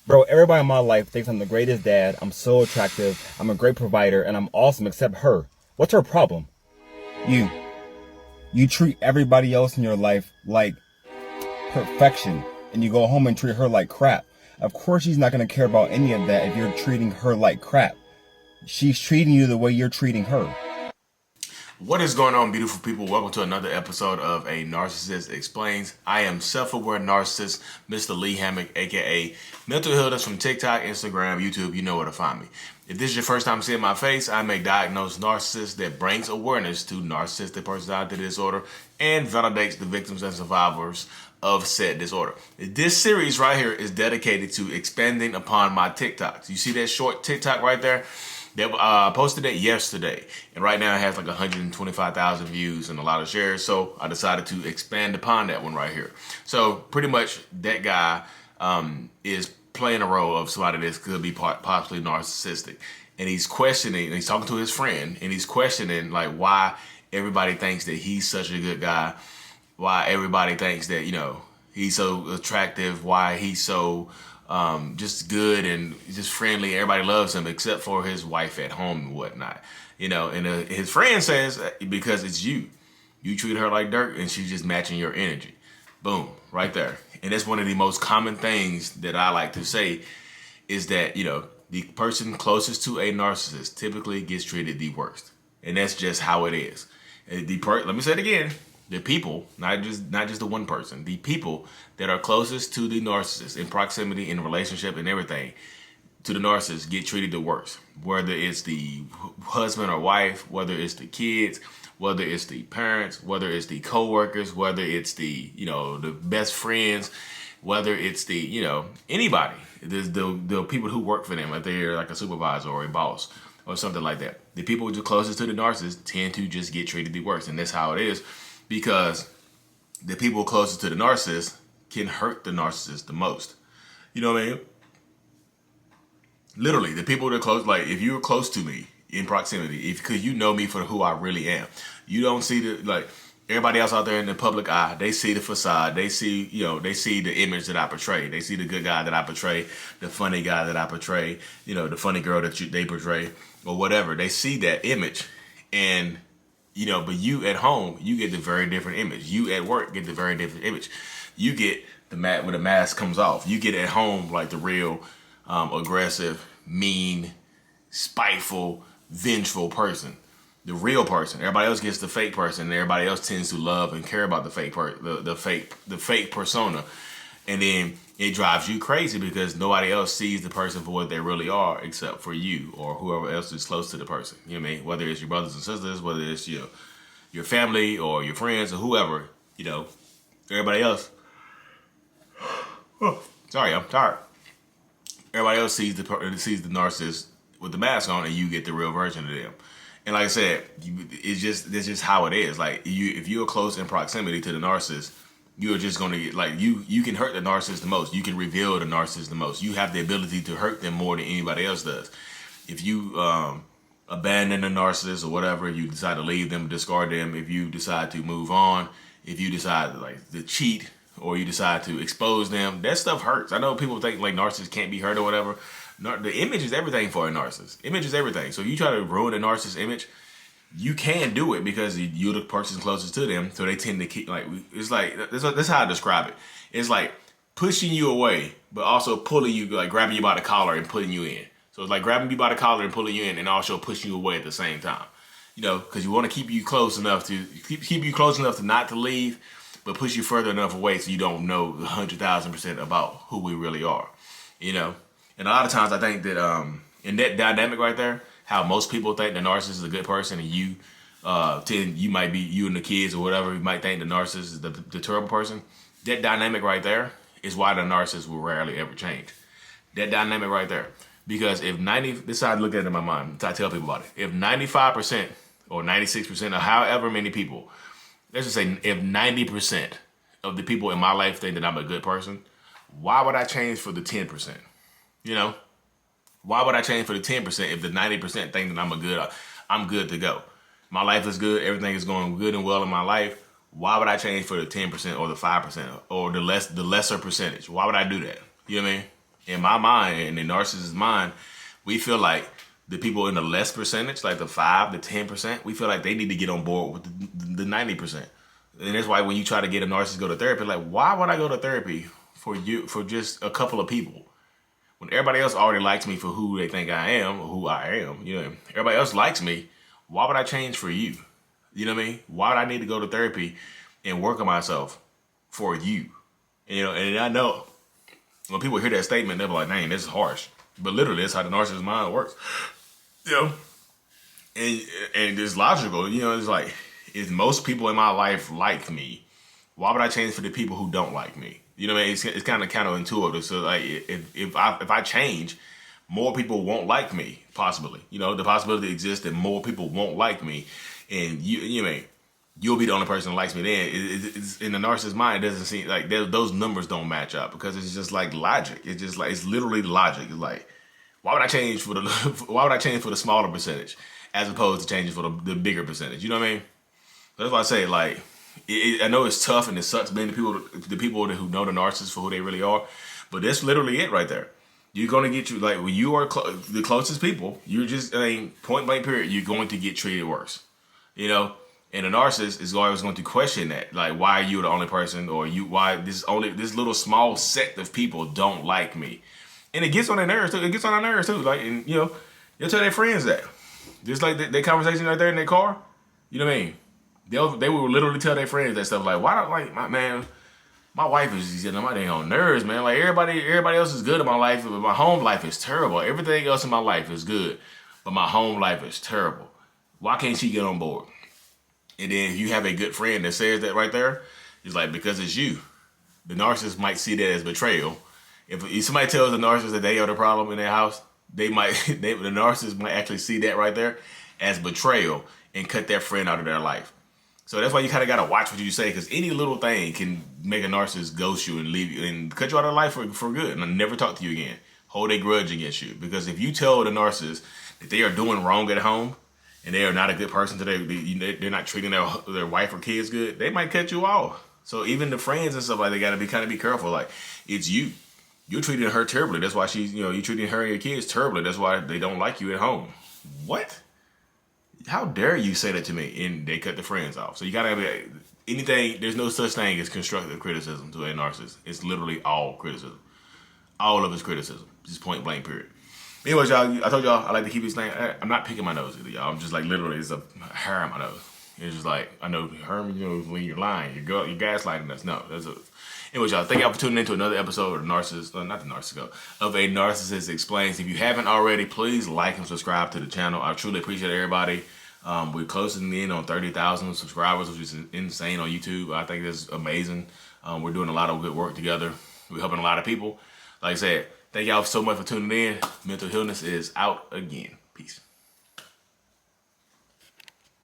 Bro, everybody in my life thinks I'm the greatest dad. I'm so attractive. I'm a great provider, and I'm awesome except her. What's her problem? You. You treat everybody else in your life like perfection, and you go home and treat her like crap. Of course she's not going to care about any of that if you're treating her like crap. She's treating you the way you're treating her. What is going on, beautiful people? Welcome to another episode of A Narcissist Explains. I am self-aware narcissist, Mr. Lee Hammock, aka Mental Healers from TikTok, Instagram, YouTube. You know where to find me. If this is your first time seeing my face, I'm a diagnosed narcissist that brings awareness to narcissistic personality disorder and validates the victims and survivors of said disorder. This series right here is dedicated to expanding upon my TikToks. You see that short TikTok right there? They posted it yesterday, and right now it has like 125,000 views and a lot of shares, so I decided to expand upon that one right here. So pretty much that guy is playing a role of somebody that could be possibly narcissistic, and he's questioning, and he's talking to his friend, and he's questioning like why everybody thinks that he's such a good guy, why everybody thinks that, you know, he's so attractive, why he's so just good and just friendly. Everybody loves him except for his wife at home and whatnot, you know. And his friend says because it's you treat her like dirt and she's just matching your energy. Boom, right there. And that's one of the most common things that I like to say is that, you know, the person closest to a narcissist typically gets treated the worst, and that's just how it is. Let me say it again. The people, not just the one person, the people that are closest to the narcissist in proximity, in relationship and everything, to the narcissist get treated the worst. Whether it's the husband or wife, whether it's the kids, whether it's the parents, whether it's the co-workers, whether it's the, you know, the best friends, whether it's the, you know, anybody. There's the people who work for them, if they're like a supervisor or a boss or something like that. The people who are closest to the narcissist tend to just get treated the worst, and that's how it is. Because the people closest to the narcissist can hurt the narcissist the most. You know what I mean? Literally, the people that are close, like if you're close to me in proximity, because you know me for who I really am. You don't see the, like, everybody else out there in the public eye, they see the facade. They see, you know, they see the image that I portray. They see the good guy that I portray, the funny guy that I portray, you know, the funny girl that they portray, or whatever. They see that image, and you know, but you at home, you get the very different image. You at work get the very different image. You get the when the mask comes off. You get at home like the real aggressive, mean, spiteful, vengeful person. The real person. Everybody else gets the fake person, and everybody else tends to love and care about the fake persona. And then it drives you crazy because nobody else sees the person for what they really are except for you or whoever else is close to the person. You know what I mean? Whether it's your brothers and sisters, whether it's your family or your friends or whoever, you know, everybody else. Oh, sorry, I'm tired. Everybody else sees the narcissist with the mask on, and you get the real version of them. And like I said, it's just how it is. Like if you're close in proximity to the narcissist, you're just going to get, like, you can hurt the narcissist the most. You can reveal the narcissist the most. You have the ability to hurt them more than anybody else does. If you abandon the narcissist or whatever, you decide to leave them, discard them, if you decide to move on, if you decide to cheat, or you decide to expose them, that stuff hurts. I know people think like narcissists can't be hurt or whatever. The image is everything for a narcissist. Image is everything. So if you try to ruin a narcissist image, you can do it because you're the person closest to them, so they tend to keep, like, it's like, that's how I describe it. It's like pushing you away, but also pulling you, like grabbing you by the collar and putting you in. So it's like grabbing you by the collar and pulling you in, and also pushing you away at the same time. You know, because you want to keep you close enough to not to leave, but push you further enough away so you don't know 100,000% about who we really are. You know, and a lot of times I think that in that dynamic right there, how most people think the narcissist is a good person, and you might be, you and the kids or whatever, you might think the narcissist is the terrible person. That dynamic right there is why the narcissist will rarely ever change. That dynamic right there. Because if this is how I look at it in my mind, I tell people about it. If 95% or 96% or however many people, let's just say if 90% of the people in my life think that I'm a good person, why would I change for the 10%? You know? Why would I change for the 10% if the 90% think that I'm good to go? My life is good. Everything is going good and well in my life. Why would I change for the 10% or the 5% or the lesser percentage? Why would I do that? You know what I mean? In my mind, in the narcissist's mind, we feel like the people in the less percentage, like the 5 to 10%, we feel like they need to get on board with the 90%. And that's why when you try to get a narcissist to go to therapy, like, why would I go to therapy for just a couple of people? When everybody else already likes me for who they think I am, or who I am, everybody else likes me, why would I change for you? You know what I mean? Why would I need to go to therapy and work on myself for you? And I know when people hear that statement, they'll be like, dang, this is harsh. But literally, that's how the narcissist mind works. And it's logical. It's like, if most people in my life like me, why would I change for the people who don't like me? You know what I mean? It's kind of counterintuitive. So like, if I change, more people won't like me. Possibly, the possibility exists that more people won't like me, and you'll be the only person that likes me. Then it's in the narcissist's mind, it doesn't seem like those numbers don't match up, because it's just like logic. It's just like, it's literally logic. It's like, why would I change for the smaller percentage as opposed to changing for the bigger percentage? You know what I mean? That's why I say, like, I know it's tough and it sucks being the people who know the narcissist for who they really are, but that's literally it right there. You're going to get you, like, when you are the closest people, you're just, point blank period, you're going to get treated worse. And a narcissist is always going to question that, like, why are you the only person, or why this little small sect of people don't like me, and it gets on their nerves too. Like, and you'll tell their friends that, just like their conversation right there in their car. You know what I mean? They will literally tell their friends that stuff, like, why don't, like, my wife is just getting on my dang nerves, man. Like, everybody else is good in my life, but my home life is terrible. Everything else in my life is good, but my home life is terrible. Why can't she get on board? And then if you have a good friend that says that right there, it's like, because it's you. The narcissist might see that as betrayal. If somebody tells the narcissist that they are the problem in their house, the narcissist might actually see that right there as betrayal and cut their friend out of their life. So that's why you kind of got to watch what you say, because any little thing can make a narcissist ghost you and leave you and cut you out of life for good and never talk to you again. Hold a grudge against you. Because if you tell the narcissist that they are doing wrong at home and they are not a good person today, they're not treating their wife or kids good, they might cut you off. So even the friends and stuff, like, they got to be careful. Like, it's you. You're treating her terribly. That's why you're treating her and your kids terribly. That's why they don't like you at home. What? How dare you say that to me? And they cut the friends off. So you gotta have anything. There's no such thing as constructive criticism to a narcissist. It's literally all criticism. All of it's criticism. Just point blank period. Anyways, y'all, I told y'all I like to keep these things. I'm not picking my nose either, y'all. I'm just like, literally, it's a hair on my nose. It's just like, I know, Herman, when you're lying, you're gaslighting us. No, anyways, y'all, thank y'all for tuning in to another episode of of A Narcissist Explains. If you haven't already, please like and subscribe to the channel. I truly appreciate everybody. We're closing in on 30,000 subscribers, which is insane on YouTube. I think that's amazing. We're doing a lot of good work together. We're helping a lot of people. Like I said, thank y'all so much for tuning in. Mental Illness is out again.